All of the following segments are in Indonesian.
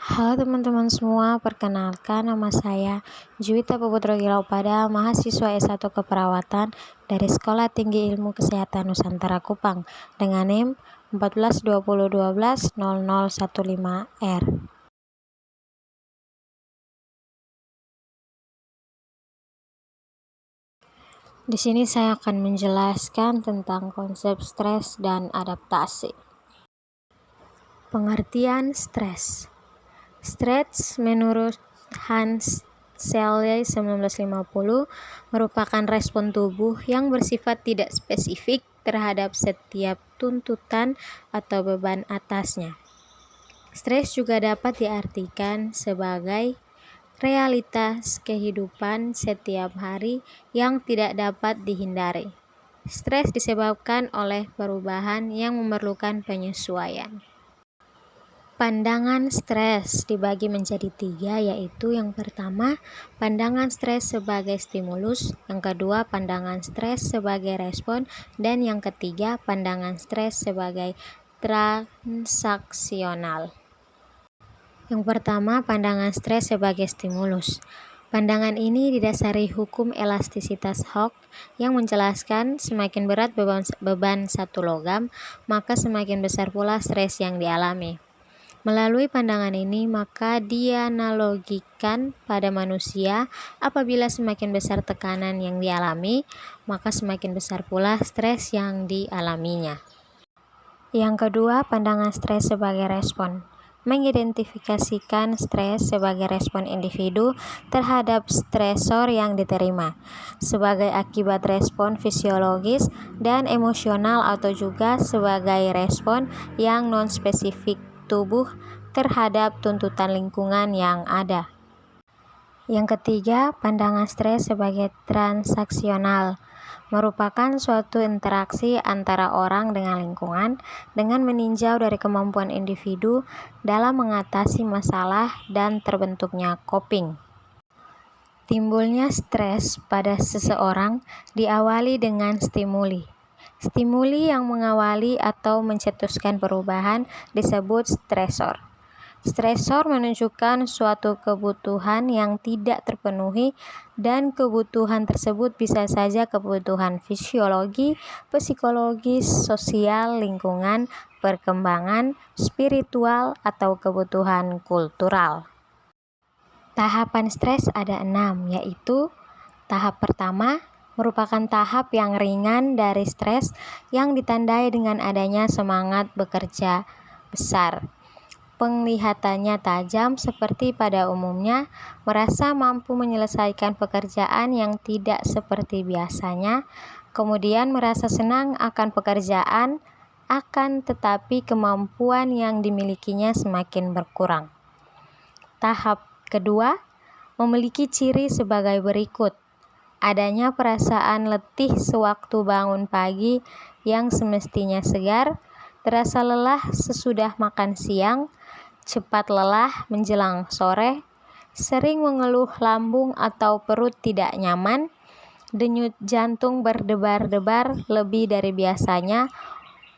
Halo teman-teman semua, perkenalkan nama saya Juwita Puputro Gilaupada, mahasiswa S1 Keperawatan dari Sekolah Tinggi Ilmu Kesehatan Nusantara Kupang dengan NIM 1420120015R. Di sini saya akan menjelaskan tentang konsep stres dan adaptasi. Pengertian stres. Stres menurut Hans Selye 1950 merupakan respon tubuh yang bersifat tidak spesifik terhadap setiap tuntutan atau beban atasnya. Stres juga dapat diartikan sebagai realitas kehidupan setiap hari yang tidak dapat dihindari. Stres disebabkan oleh perubahan yang memerlukan penyesuaian. Pandangan stres dibagi menjadi 3, yaitu yang pertama, pandangan stres sebagai stimulus, yang kedua, pandangan stres sebagai respon, dan yang ketiga, pandangan stres sebagai transaksional. Yang pertama, pandangan stres sebagai stimulus. Pandangan ini didasari hukum elastisitas Hooke yang menjelaskan semakin berat beban satu logam, maka semakin besar pula stres yang dialami. Melalui pandangan ini, maka dianalogikan pada manusia, apabila semakin besar tekanan yang dialami, maka semakin besar pula stres yang dialaminya. Yang kedua, pandangan stres sebagai respon. Mengidentifikasikan stres sebagai respon individu terhadap stresor yang diterima, sebagai akibat respon fisiologis dan emosional atau juga sebagai respon yang non-spesifik tubuh terhadap tuntutan lingkungan yang ada. Yang ketiga, pandangan stres sebagai transaksional merupakan suatu interaksi antara orang dengan lingkungan dengan meninjau dari kemampuan individu dalam mengatasi masalah dan terbentuknya coping. Timbulnya stres pada seseorang diawali dengan stimuli. Stimuli yang mengawali atau mencetuskan perubahan disebut stresor. Stresor menunjukkan suatu kebutuhan yang tidak terpenuhi, dan kebutuhan tersebut bisa saja kebutuhan fisiologi, psikologis, sosial, lingkungan, perkembangan, spiritual, atau kebutuhan kultural. Tahapan stres ada 6, yaitu tahap pertama merupakan tahap yang ringan dari stres yang ditandai dengan adanya semangat bekerja besar. Penglihatannya tajam seperti pada umumnya, merasa mampu menyelesaikan pekerjaan yang tidak seperti biasanya, kemudian merasa senang akan pekerjaan, akan tetapi kemampuan yang dimilikinya semakin berkurang. Tahap kedua memiliki ciri sebagai berikut. Adanya perasaan letih sewaktu bangun pagi yang semestinya segar, terasa lelah sesudah makan siang, cepat lelah menjelang sore, sering mengeluh lambung atau perut tidak nyaman, denyut jantung berdebar-debar lebih dari biasanya,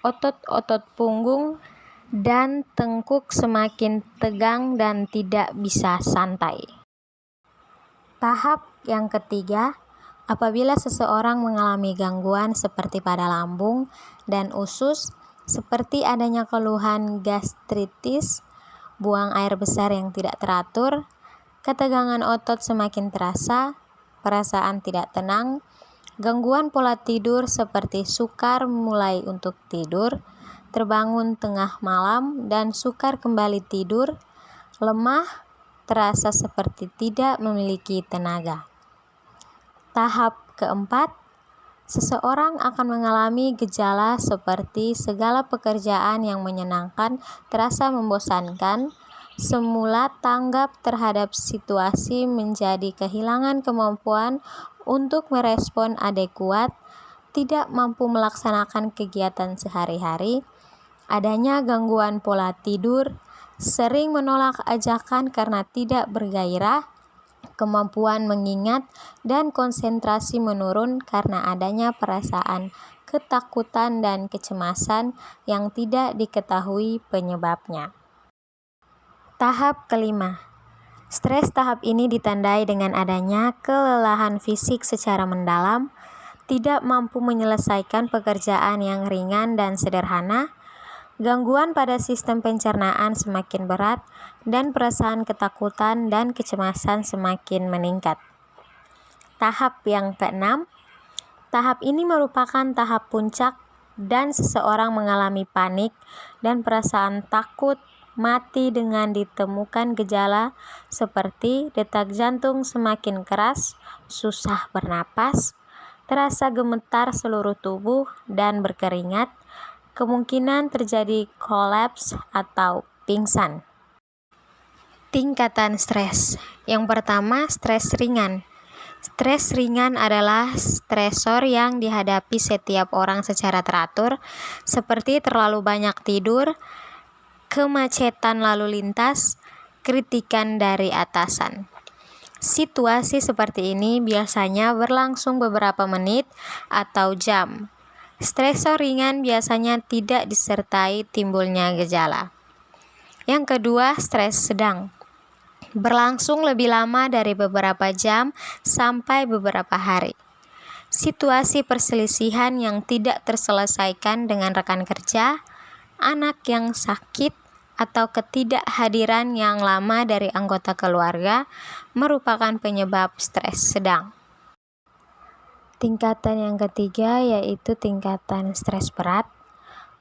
otot-otot punggung dan tengkuk semakin tegang dan tidak bisa santai. Tahap yang ketiga, apabila seseorang mengalami gangguan seperti pada lambung dan usus, seperti adanya keluhan gastritis, buang air besar yang tidak teratur, ketegangan otot semakin terasa, perasaan tidak tenang, gangguan pola tidur seperti sukar mulai untuk tidur, terbangun tengah malam dan sukar kembali tidur, lemah, terasa seperti tidak memiliki tenaga. Tahap keempat, seseorang akan mengalami gejala seperti segala pekerjaan yang menyenangkan terasa membosankan, semula tanggap terhadap situasi menjadi kehilangan kemampuan untuk merespon adekuat, tidak mampu melaksanakan kegiatan sehari-hari, adanya gangguan pola tidur, sering menolak ajakan karena tidak bergairah, kemampuan mengingat dan konsentrasi menurun karena adanya perasaan ketakutan dan kecemasan yang tidak diketahui penyebabnya. Tahap kelima. Stres tahap ini ditandai dengan adanya kelelahan fisik secara mendalam, tidak mampu menyelesaikan pekerjaan yang ringan dan sederhana, gangguan pada sistem pencernaan semakin berat, dan perasaan ketakutan dan kecemasan semakin meningkat. Tahap yang keenam. Tahap ini merupakan tahap puncak dan seseorang mengalami panik dan perasaan takut mati dengan ditemukan gejala seperti detak jantung semakin keras, susah bernapas, terasa gemetar seluruh tubuh dan berkeringat, kemungkinan terjadi kolaps atau pingsan. Tingkatan stres. Yang pertama, stres ringan. Stres ringan adalah stresor yang dihadapi setiap orang secara teratur, seperti terlalu banyak tidur, kemacetan lalu lintas, kritikan dari atasan. Situasi seperti ini biasanya berlangsung beberapa menit atau jam. Stresor ringan biasanya tidak disertai timbulnya gejala. Yang kedua, stres sedang. Berlangsung lebih lama dari beberapa jam sampai beberapa hari. Situasi perselisihan yang tidak terselesaikan dengan rekan kerja, anak yang sakit, atau ketidakhadiran yang lama dari anggota keluarga merupakan penyebab stres sedang. Tingkatan yang ketiga yaitu tingkatan stres berat.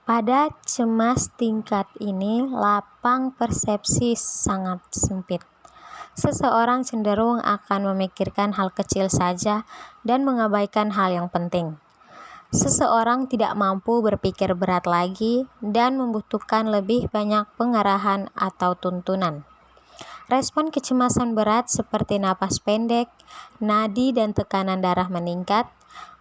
Pada cemas tingkat ini, lapang persepsi sangat sempit. Seseorang cenderung akan memikirkan hal kecil saja dan mengabaikan hal yang penting. Seseorang tidak mampu berpikir berat lagi dan membutuhkan lebih banyak pengarahan atau tuntunan. Respon kecemasan berat seperti napas pendek, nadi dan tekanan darah meningkat,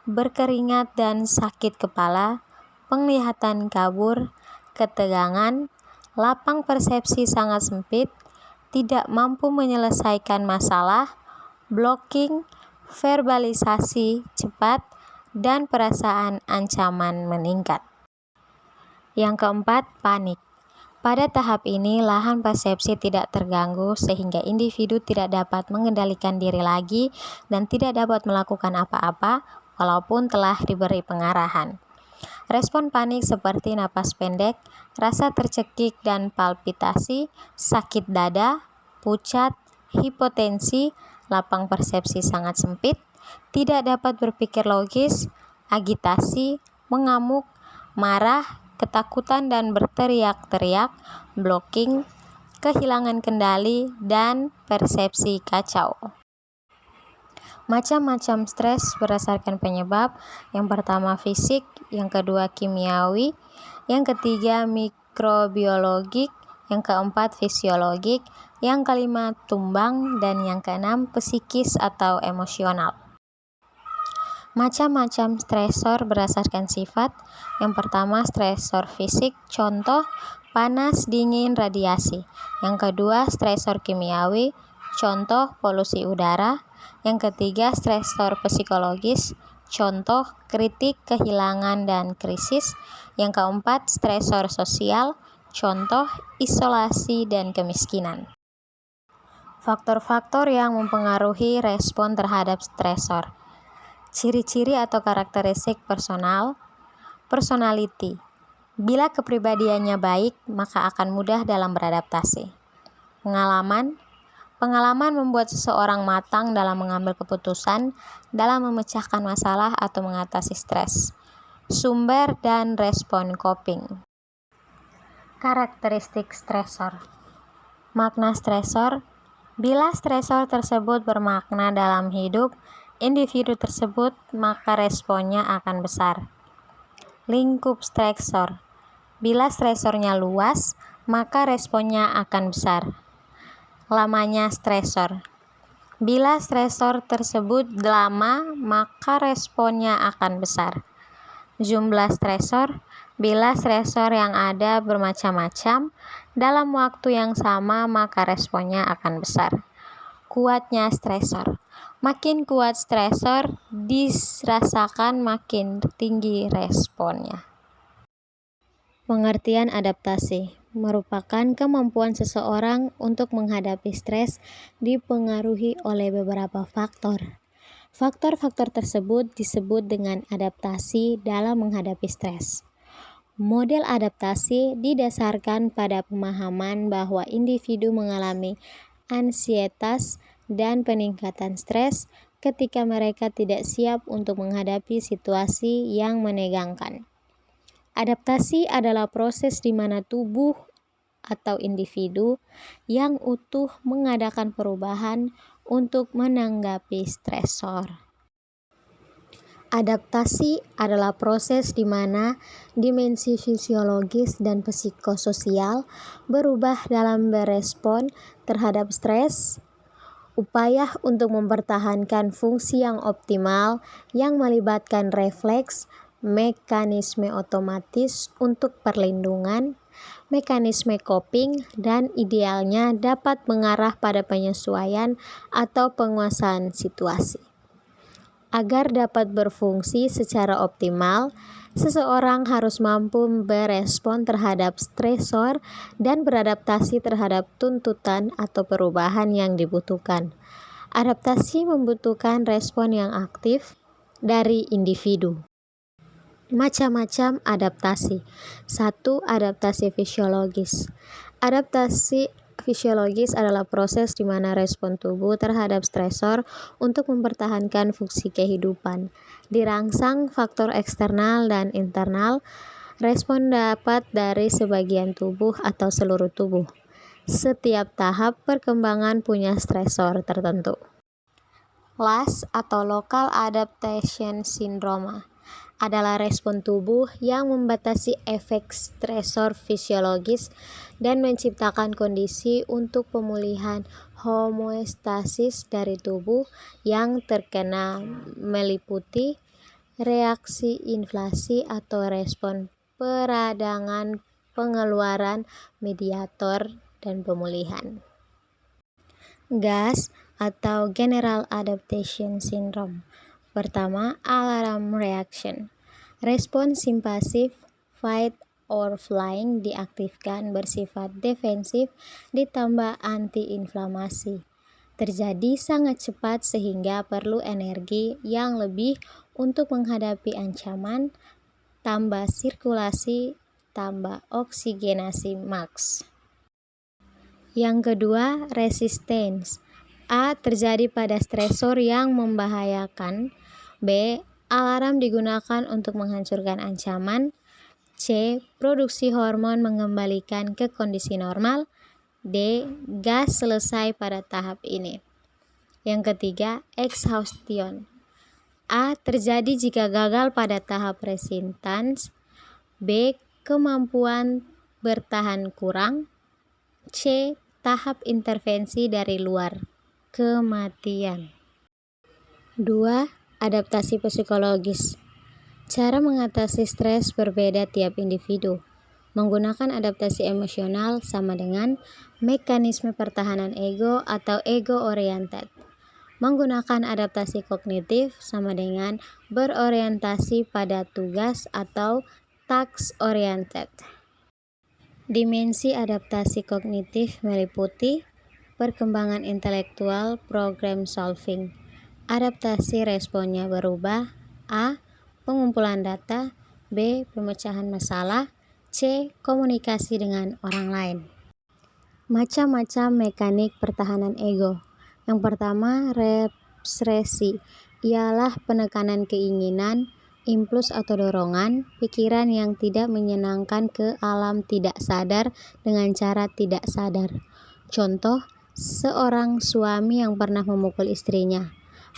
berkeringat dan sakit kepala, penglihatan kabur, ketegangan, lapang persepsi sangat sempit, tidak mampu menyelesaikan masalah, blocking, verbalisasi cepat, dan perasaan ancaman meningkat. Yang keempat, panik. Pada tahap ini, lahan persepsi tidak terganggu sehingga individu tidak dapat mengendalikan diri lagi dan tidak dapat melakukan apa-apa walaupun telah diberi pengarahan. Respon panik seperti napas pendek, rasa tercekik dan palpitasi, sakit dada, pucat, hipotensi, lapang persepsi sangat sempit, tidak dapat berpikir logis, agitasi, mengamuk, marah, ketakutan dan berteriak-teriak, blocking, kehilangan kendali, dan persepsi kacau. Macam-macam stres berdasarkan penyebab. Yang pertama fisik, yang kedua kimiawi, yang ketiga mikrobiologik, yang keempat fisiologik, yang kelima tumbang, dan yang keenam psikis atau emosional. Macam-macam stresor berdasarkan sifat. Yang pertama stresor fisik, contoh panas, dingin, radiasi. Yang kedua stresor kimiawi, contoh polusi udara. Yang ketiga stresor psikologis, contoh kritik, kehilangan, dan krisis. Yang keempat stresor sosial, contoh isolasi dan kemiskinan. Faktor-faktor yang mempengaruhi respon terhadap stresor. Ciri-ciri atau karakteristik personality. Bila kepribadiannya baik, maka akan mudah dalam beradaptasi. Pengalaman membuat seseorang matang dalam mengambil keputusan, dalam memecahkan masalah atau mengatasi stres. Sumber dan respon coping. Karakteristik stresor. Makna stresor. Bila stresor tersebut bermakna dalam hidup individu tersebut, maka responnya akan besar. Lingkup stresor. Bila stresornya luas, maka responnya akan besar. Lamanya stresor. Bila stresor tersebut lama, maka responnya akan besar. Jumlah stresor. Bila stresor yang ada bermacam-macam dalam waktu yang sama, maka responnya akan besar. Kuatnya stresor. Makin kuat stresor dirasakan, makin tinggi responnya. Pengertian adaptasi. merupakan kemampuan seseorang untuk menghadapi stres dipengaruhi oleh beberapa faktor. Faktor-faktor tersebut disebut dengan adaptasi dalam menghadapi stres. Model adaptasi didasarkan pada pemahaman bahwa individu mengalami ansietas dan peningkatan stres ketika mereka tidak siap untuk menghadapi situasi yang menegangkan. Adaptasi adalah proses di mana tubuh atau individu yang utuh mengadakan perubahan untuk menanggapi stresor. Adaptasi adalah proses di mana dimensi fisiologis dan psikososial berubah dalam berespon terhadap stres. Upaya untuk mempertahankan fungsi yang optimal yang melibatkan refleks, mekanisme otomatis untuk perlindungan, mekanisme coping, dan idealnya dapat mengarah pada penyesuaian atau penguasaan situasi. Agar dapat berfungsi secara optimal, seseorang harus mampu berespon terhadap stresor dan beradaptasi terhadap tuntutan atau perubahan yang dibutuhkan. Adaptasi membutuhkan respon yang aktif dari individu. Macam-macam adaptasi. 1. Adaptasi fisiologis. Adaptasi fisiologis adalah proses di mana respon tubuh terhadap stresor untuk mempertahankan fungsi kehidupan. Dirangsang faktor eksternal dan internal, respon dapat dari sebagian tubuh atau seluruh tubuh. Setiap tahap perkembangan punya stresor tertentu. LAS atau Local Adaptation Syndrome adalah respon tubuh yang membatasi efek stresor fisiologis dan menciptakan kondisi untuk pemulihan homeostasis dari tubuh yang terkena, meliputi reaksi inflamasi atau respon peradangan, pengeluaran mediator, dan pemulihan. GAS atau General Adaptation Syndrome. Pertama, alarm reaction. Respon simpasif, fight or flying diaktifkan bersifat defensif ditambah antiinflamasi. Terjadi sangat cepat sehingga perlu energi yang lebih untuk menghadapi ancaman, tambah sirkulasi, tambah oksigenasi maks. Yang kedua, resistance. A. Terjadi pada stresor yang membahayakan. B. Alarm digunakan untuk menghancurkan ancaman. C. Produksi hormon mengembalikan ke kondisi normal. D. Gas selesai pada tahap ini. Yang ketiga, exhaustion. A. Terjadi jika gagal pada tahap resistance. B. Kemampuan bertahan kurang. C. Tahap intervensi dari luar. Kematian. 2. Adaptasi psikologis. Cara mengatasi stres berbeda tiap individu. Menggunakan adaptasi emosional sama dengan mekanisme pertahanan ego atau ego-oriented. Menggunakan adaptasi kognitif sama dengan berorientasi pada tugas atau task-oriented. Dimensi adaptasi kognitif meliputi perkembangan intelektual, problem solving. Adaptasi responnya berubah. A. Pengumpulan data. B. Pemecahan masalah. C. Komunikasi dengan orang lain. Macam-macam mekanik pertahanan ego. Yang pertama, represi, ialah penekanan keinginan, impuls atau dorongan, pikiran yang tidak menyenangkan ke alam tidak sadar dengan cara tidak sadar. Contoh, seorang suami yang pernah memukul istrinya.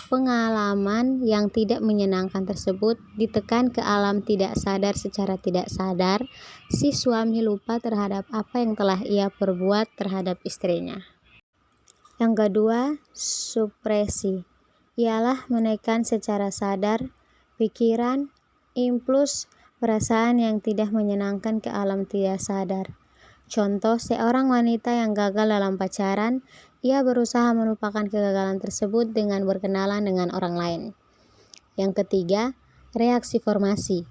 Pengalaman yang tidak menyenangkan tersebut ditekan ke alam tidak sadar secara tidak sadar. Si suami lupa terhadap apa yang telah ia perbuat terhadap istrinya. Yang kedua, supresi, ialah menekan secara sadar pikiran, impuls, perasaan yang tidak menyenangkan ke alam tidak sadar. Contoh, seorang wanita yang gagal dalam pacaran, ia berusaha melupakan kegagalan tersebut dengan berkenalan dengan orang lain. Yang ketiga, reaksi formasi,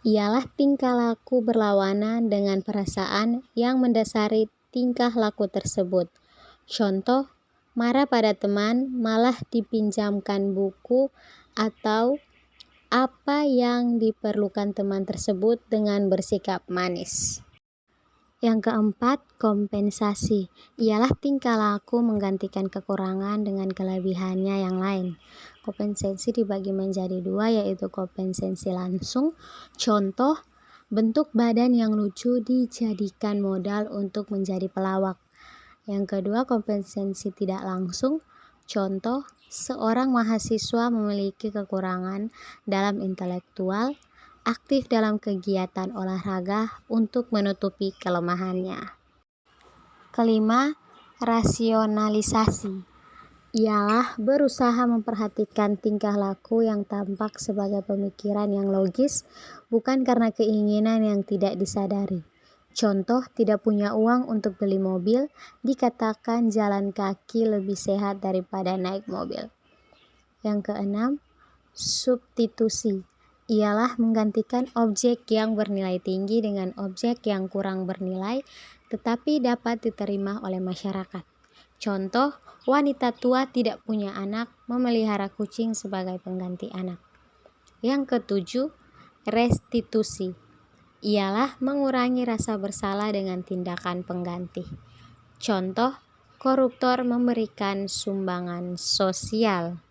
ialah tingkah laku berlawanan dengan perasaan yang mendasari tingkah laku tersebut. Contoh, marah pada teman, malah dipinjamkan buku, atau apa yang diperlukan teman tersebut dengan bersikap manis. Yang keempat, kompensasi, ialah tingkah laku menggantikan kekurangan dengan kelebihannya yang lain. Kompensasi dibagi menjadi dua, yaitu kompensasi langsung. Contoh, bentuk badan yang lucu dijadikan modal untuk menjadi pelawak. Yang kedua, kompensasi tidak langsung. Contoh, seorang mahasiswa memiliki kekurangan dalam intelektual, aktif dalam kegiatan olahraga untuk menutupi kelemahannya. Kelima, rasionalisasi, ialah berusaha memperhatikan tingkah laku yang tampak sebagai pemikiran yang logis, bukan karena keinginan yang tidak disadari. Contoh, tidak punya uang untuk beli mobil, dikatakan jalan kaki lebih sehat daripada naik mobil. Yang keenam, substitusi, ialah menggantikan objek yang bernilai tinggi dengan objek yang kurang bernilai tetapi dapat diterima oleh masyarakat. Contoh, wanita tua tidak punya anak memelihara kucing sebagai pengganti anak. Yang ketujuh, restitusi, ialah mengurangi rasa bersalah dengan tindakan pengganti. Contoh, koruptor memberikan sumbangan sosial.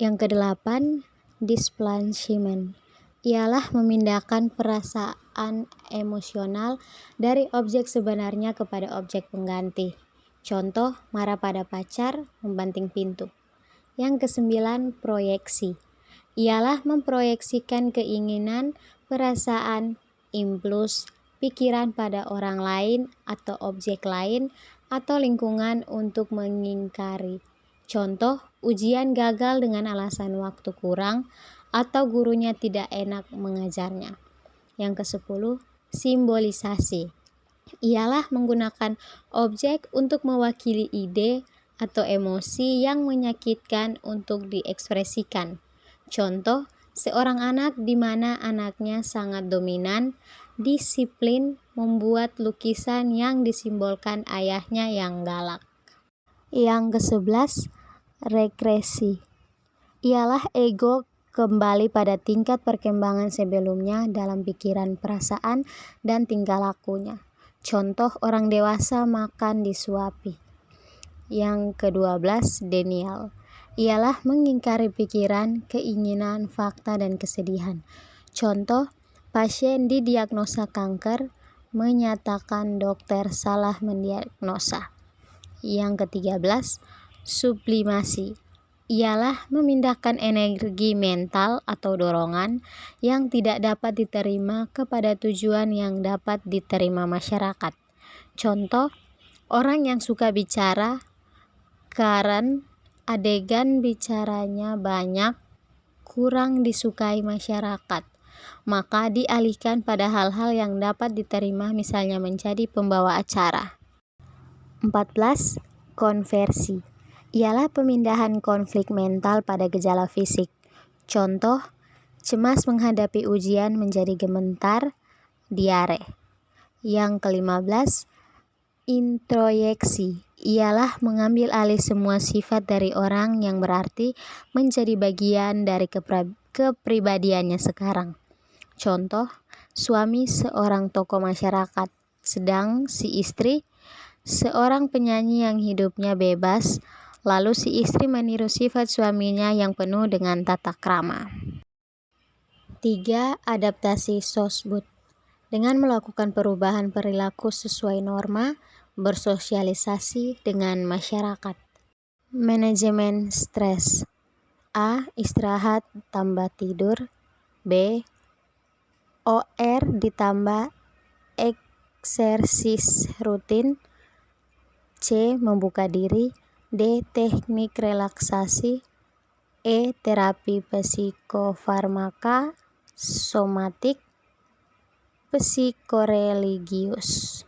Yang kedelapan, displacement, ialah memindahkan perasaan emosional dari objek sebenarnya kepada objek pengganti. Contoh, marah pada pacar, membanting pintu. Yang kesembilan, proyeksi, ialah memproyeksikan keinginan, perasaan, impuls, pikiran pada orang lain atau objek lain atau lingkungan untuk mengingkari. Contoh, ujian gagal dengan alasan waktu kurang atau gurunya tidak enak mengajarnya. Yang kesepuluh, simbolisasi, ialah menggunakan objek untuk mewakili ide atau emosi yang menyakitkan untuk diekspresikan. Contoh, seorang anak di mana anaknya sangat dominan, disiplin, membuat lukisan yang disimbolkan ayahnya yang galak. Yang ke-11, regresi, ialah ego kembali pada tingkat perkembangan sebelumnya dalam pikiran, perasaan, dan tingkah lakunya. Contoh, orang dewasa makan disuapi. Yang ke-12, denial, ialah mengingkari pikiran, keinginan, fakta, dan kesedihan. Contoh, pasien didiagnosa kanker, menyatakan dokter salah mendiagnosa. Yang ke-13, sublimasi, ialah memindahkan energi mental atau dorongan yang tidak dapat diterima kepada tujuan yang dapat diterima masyarakat. Contoh, orang yang suka bicara karena adegan bicaranya banyak, kurang disukai masyarakat, maka dialihkan pada hal-hal yang dapat diterima, misalnya menjadi pembawa acara. 14. Konversi, ialah pemindahan konflik mental pada gejala fisik. Contoh, cemas menghadapi ujian menjadi gemetar, diare. Yang ke-15, introyeksi, ialah mengambil alih semua sifat dari orang yang berarti menjadi bagian dari kepribadiannya sekarang. Contoh, suami seorang tokoh masyarakat, sedang si istri seorang penyanyi yang hidupnya bebas, lalu si istri meniru sifat suaminya yang penuh dengan tata krama. 3. Adaptasi sosbud, dengan melakukan perubahan perilaku sesuai norma, bersosialisasi dengan masyarakat. Manajemen stres. A. Istirahat tambah tidur. B. OR ditambah eksersis rutin. C. Membuka diri. D. Teknik relaksasi. E. Terapi psikofarmaka, somatik, psikoreligius.